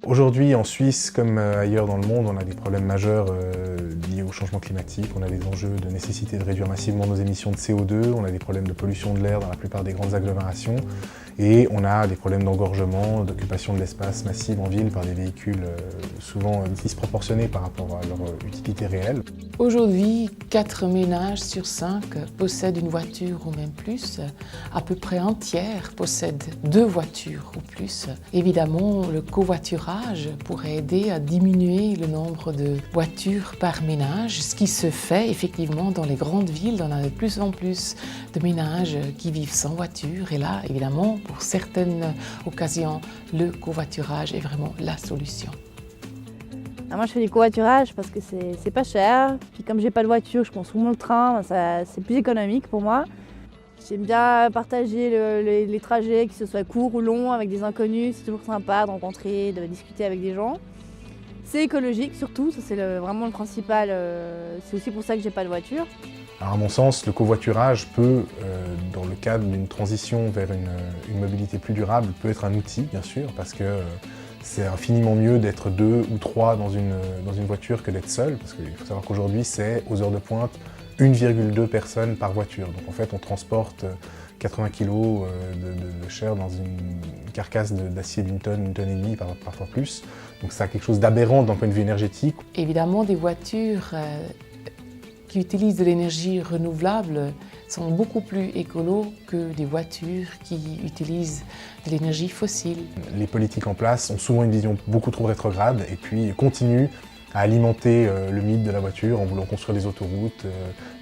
Aujourd'hui, en Suisse, comme ailleurs dans le monde, on a des problèmes majeurs liés au changement climatique. On a des enjeux de nécessité de réduire massivement nos émissions de CO2, on a des problèmes de pollution de l'air dans la plupart des grandes agglomérations et on a des problèmes d'engorgement, d'occupation de l'espace massive en ville par des véhicules souvent disproportionnés par rapport à leur utilité réelle. Aujourd'hui, 4 ménages sur 5 possèdent une voiture ou même plus. À peu près un tiers possède 2 voitures ou plus. Évidemment, le covoiturage pourrait aider à diminuer le nombre de voitures par ménage, ce qui se fait effectivement dans les grandes villes. On a de plus en plus de ménages qui vivent sans voiture. Et là, évidemment, pour certaines occasions, le covoiturage est vraiment la solution. Moi, je fais du covoiturage parce que c'est pas cher. Puis comme j'ai pas de voiture, je prends souvent le train, c'est plus économique pour moi. J'aime bien partager les trajets, que ce soit court ou long, avec des inconnus. C'est toujours sympa de rencontrer, de discuter avec des gens. C'est écologique surtout, ça c'est vraiment le principal. C'est aussi pour ça que j'ai pas de voiture. Alors à mon sens, le covoiturage peut, dans le cadre d'une transition vers une mobilité plus durable, peut être un outil, bien sûr, parce que c'est infiniment mieux d'être 2 ou 3 dans une voiture que d'être seul, parce qu'il faut savoir qu'aujourd'hui, c'est aux heures de pointe 1,2 personnes par voiture. Donc en fait, on transporte 80 kg de chair dans une carcasse d'acier d'une tonne et demie, parfois plus. Donc ça a quelque chose d'aberrant d'un point de vue énergétique. Évidemment, des voitures qui utilisent de l'énergie renouvelable sont beaucoup plus écolos que des voitures qui utilisent de l'énergie fossile. Les politiques en place ont souvent une vision beaucoup trop rétrograde et puis continuent à alimenter le mythe de la voiture en voulant construire des autoroutes,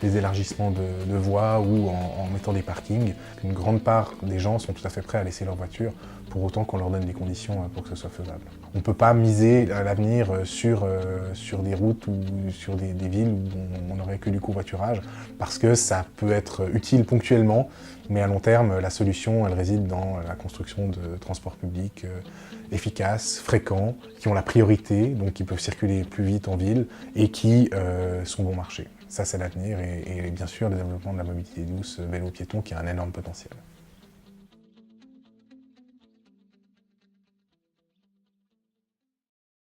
des élargissements de voies ou en mettant des parkings. Une grande part des gens sont tout à fait prêts à laisser leur voiture pour autant qu'on leur donne des conditions pour que ce soit faisable. On ne peut pas miser à l'avenir sur des routes ou sur des villes où on n'aurait que du covoiturage parce que ça peut être utile ponctuellement, mais à long terme, la solution, elle réside dans la construction de transports publics efficaces, fréquents, qui ont la priorité, donc qui peuvent circuler plus vite en ville et qui sont bon marché. Ça, c'est l'avenir et bien sûr le développement de la mobilité douce, vélo-piéton qui a un énorme potentiel.